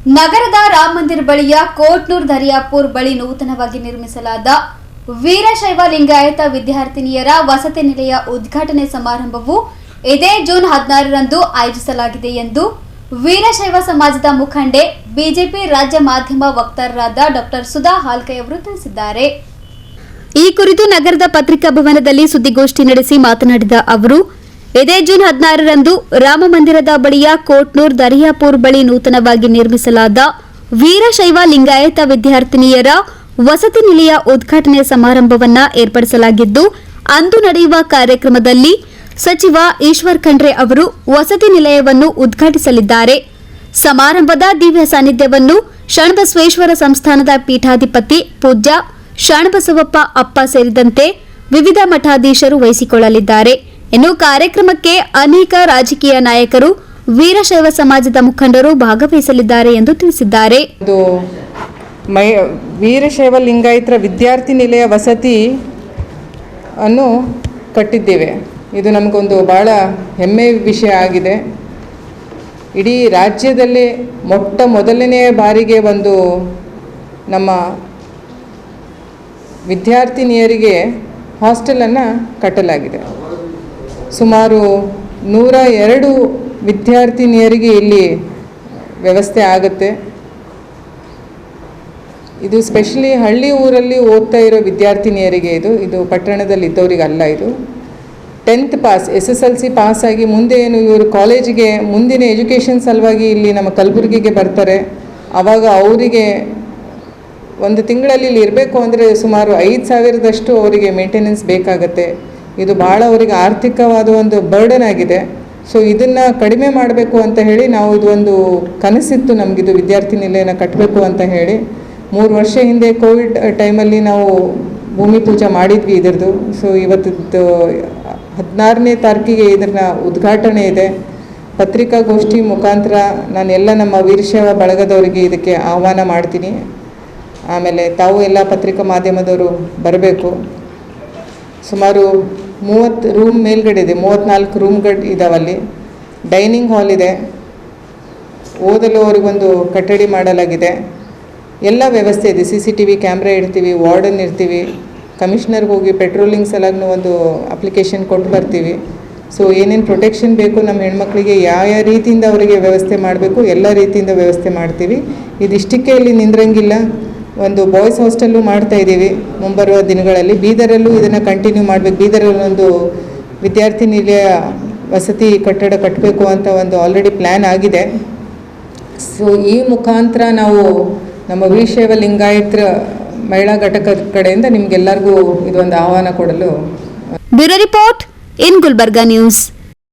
ನಗರದ ರಾಮ ಮಂದಿರ ಬಳಿಯ ಕೋಟ್ನೂರ್ ದರಿಯಾಪುರ್ ಬಳಿ ನೂತನವಾಗಿ ನಿರ್ಮಿಸಲಾದ ವೀರಶೈವ ಲಿಂಗಾಯತ ವಿದ್ಯಾರ್ಥಿನಿಯರ ವಸತಿ ನಿಲಯ ಉದ್ಘಾಟನೆ ಸಮಾರಂಭವು ಇದೇ ಜೂನ್ 16ರಂದು ಆಯೋಜಿಸಲಾಗಿದೆ ಎಂದು ವೀರಶೈವ ಸಮಾಜದ ಮುಖಂಡೆ ಬಿಜೆಪಿ ರಾಜ್ಯ ಮಾಧ್ಯಮ ವಕ್ತಾರರಾದ ಡಾಕ್ಟರ್ ಸುಧಾ ಹಾಲ್ಕೈ ಅವರು ತಿಳಿಸಿದ್ದಾರೆ. ಈ ಕುರಿತು ನಗರದ ಪತ್ರಿಕಾ ಭವನದಲ್ಲಿ ಸುದ್ದಿಗೋಷ್ಠಿ ನಡೆಸಿ ಮಾತನಾಡಿದ ಅವರು, ಇದೇ ಜೂನ್ 16ರಂದು ರಾಮ ಮಂದಿರದ ಬಳಿಯ ಕೋಟ್ನೂರ್ ದರಿಯಾಪುರ್ ಬಳಿ ನೂತನವಾಗಿ ನಿರ್ಮಿಸಲಾದ ವೀರಶೈವ ಲಿಂಗಾಯತ ವಿದ್ಯಾರ್ಥಿನಿಯರ ವಸತಿ ನಿಲಯ ಉದ್ಘಾಟನೆ ಸಮಾರಂಭವನ್ನು ಏರ್ಪಡಿಸಲಾಗಿದ್ದು, ಅಂದು ನಡೆಯುವ ಕಾರ್ಯಕ್ರಮದಲ್ಲಿ ಸಚಿವ ಈಶ್ವರ್ ಖಂಡ್ರೆ ಅವರು ವಸತಿ ನಿಲಯವನ್ನು ಉದ್ಘಾಟಿಸಲಿದ್ದಾರೆ. ಸಮಾರಂಭದ ದಿವ್ಯ ಸಾನ್ನಿಧ್ಯವನ್ನು ಶರಣಬಸವೇಶ್ವರ ಸಂಸ್ಥಾನದ ಪೀಠಾಧಿಪತಿ ಪೂಜ್ಯ ಶರಣಬಸವಪ್ಪ ಅಪ್ಪ ಸೇರಿದಂತೆ ವಿವಿಧ ಮಠಾಧೀಶರು ವಹಿಸಿಕೊಳ್ಳಲಿದ್ದಾರೆ. ಇನ್ನು ಕಾರ್ಯಕ್ರಮಕ್ಕೆ ಅನೇಕ ರಾಜಕೀಯ ನಾಯಕರು, ವೀರಶೈವ ಸಮಾಜದ ಮುಖಂಡರು ಭಾಗವಹಿಸಲಿದ್ದಾರೆ ಎಂದು ತಿಳಿಸಿದ್ದಾರೆ. ವೀರಶೈವ ಲಿಂಗಾಯತರ ವಿದ್ಯಾರ್ಥಿ ನಿಲಯ ವಸತಿ ಅನ್ನು ಕಟ್ಟಿದ್ದೇವೆ. ಇದು ನಮಗೊಂದು ಭಾಳ ಹೆಮ್ಮೆ ವಿಷಯ ಆಗಿದೆ. ಇಡೀ ರಾಜ್ಯದಲ್ಲೇ ಮೊದಲನೆಯ ಬಾರಿಗೆ ಒಂದು ನಮ್ಮ ವಿದ್ಯಾರ್ಥಿನಿಯರಿಗೆ ಹಾಸ್ಟೆಲನ್ನು ಕಟ್ಟಲಾಗಿದೆ. ಸುಮಾರು 102 ವಿದ್ಯಾರ್ಥಿನಿಯರಿಗೆ ಇಲ್ಲಿ ವ್ಯವಸ್ಥೆ ಆಗುತ್ತೆ. ಇದು ಸ್ಪೆಷಲಿ ಹಳ್ಳಿ ಊರಲ್ಲಿ ಓದ್ತಾ ಇರೋ ವಿದ್ಯಾರ್ಥಿನಿಯರಿಗೆ ಇದು ಪಟ್ಟಣದಲ್ಲಿ ಇದ್ದವರಿಗೆ ಅಲ್ಲ. ಇದು 10th ಪಾಸ್ SSLC ಪಾಸ್ ಆಗಿ ಮುಂದೆ ಏನು ಇವರು ಕಾಲೇಜಿಗೆ ಮುಂದಿನ ಎಜುಕೇಷನ್ ಸಲುವಾಗಿ ಇಲ್ಲಿ ನಮ್ಮ ಕಲಬುರಗಿಗೆ ಬರ್ತಾರೆ. ಆವಾಗ ಅವರಿಗೆ ಒಂದು ತಿಂಗಳಲ್ಲಿ ಇಲ್ಲಿ ಇರಬೇಕು ಅಂದರೆ ಸುಮಾರು 5,000ದಷ್ಟು ಅವರಿಗೆ ಮೇಂಟೆನೆನ್ಸ್ ಬೇಕಾಗತ್ತೆ. ಇದು ಭಾಳ ಅವರಿಗೆ ಆರ್ಥಿಕವಾದ ಒಂದು ಬರ್ಡನ್ ಆಗಿದೆ. ಸೊ ಇದನ್ನು ಕಡಿಮೆ ಮಾಡಬೇಕು ಅಂತ ಹೇಳಿ ನಾವು ಇದೊಂದು ಕನಸಿತ್ತು ನಮಗಿದು ವಿದ್ಯಾರ್ಥಿ ನಿಲಯನ ಕಟ್ಟಬೇಕು ಅಂತ ಹೇಳಿ. 3 ವರ್ಷ ಹಿಂದೆ ಕೋವಿಡ್ ಟೈಮಲ್ಲಿ ನಾವು ಭೂಮಿ ಪೂಜೆ ಮಾಡಿದ್ವಿ ಇದರದ್ದು. ಸೊ ಇವತ್ತದ್ದು 16ನೇ ತಾರೀಕಿಗೆ ಇದನ್ನ ಉದ್ಘಾಟನೆ ಇದೆ. ಪತ್ರಿಕಾಗೋಷ್ಠಿ ಮುಖಾಂತರ ನಾನೆಲ್ಲ ನಮ್ಮ ವೀರಶೈವ ಬಳಗದವರಿಗೆ ಇದಕ್ಕೆ ಆಹ್ವಾನ ಮಾಡ್ತೀನಿ. ಆಮೇಲೆ ತಾವು ಎಲ್ಲ ಪತ್ರಿಕಾ ಮಾಧ್ಯಮದವರು ಬರಬೇಕು. ಸುಮಾರು 30 ರೂಮ್ ಮೇಲ್ಗಡೆ ಇದೆ, 34 ರೂಮ್ಗಳು ಇದಾವಲ್ಲಿ. ಡೈನಿಂಗ್ ಹಾಲ್ ಇದೆ. ಓದಲು ಅವ್ರಿಗೊಂದು ಕಟ್ಟಡಿ ಮಾಡಲಾಗಿದೆ. ಎಲ್ಲ ವ್ಯವಸ್ಥೆ ಇದೆ. CCTV ಕ್ಯಾಮ್ರಾ ಇಡ್ತೀವಿ, ವಾರ್ಡನ್ ಇರ್ತೀವಿ. ಕಮಿಷನರ್ಗೆ ಹೋಗಿ ಪೆಟ್ರೋಲಿಂಗ್ ಸಲಾಗೂ ಒಂದು ಅಪ್ಲಿಕೇಶನ್ ಕೊಟ್ಟು ಬರ್ತೀವಿ. ಸೊ ಏನೇನು ಪ್ರೊಟೆಕ್ಷನ್ ಬೇಕು ನಮ್ಮ ಹೆಣ್ಮಕ್ಳಿಗೆ ಯಾವ ರೀತಿಯಿಂದ ಅವರಿಗೆ ವ್ಯವಸ್ಥೆ ಮಾಡಬೇಕು ಎಲ್ಲ ರೀತಿಯಿಂದ ವ್ಯವಸ್ಥೆ ಮಾಡ್ತೀವಿ. ಇದಿಷ್ಟಕ್ಕೆ ಇಲ್ಲಿ ನಿಂದ್ರಂಗಿಲ್ಲ. ಒಂದು ಬಾಯ್ಸ್ ಹಾಸ್ಟೆಲ್ಲು ಮಾಡ್ತಾ ಇದ್ದೀವಿ ಮುಂಬರುವ ದಿನಗಳಲ್ಲಿ. ಬೀದರಲ್ಲೂ ಇದನ್ನು ಕಂಟಿನ್ಯೂ ಮಾಡಬೇಕು. ಬೀದರಲ್ಲಿ ಒಂದು ವಿದ್ಯಾರ್ಥಿ ನಿಲಯ ವಸತಿ ಕಟ್ಟಡ ಕಟ್ಟಬೇಕು ಅಂತ ಒಂದು ಆಲ್ರೆಡಿ ಪ್ಲ್ಯಾನ್ ಆಗಿದೆ. ಸೊ ಈ ಮುಖಾಂತರ ನಾವು ನಮ್ಮ ವೀರಶೈವ ಲಿಂಗಾಯತರ ಮಹಿಳಾ ಘಟಕ ಕಡೆಯಿಂದ ನಿಮಗೆಲ್ಲರಿಗೂ ಇದೊಂದು ಆಹ್ವಾನ ಕೊಡಲು. Bureau report in Gulbarga news.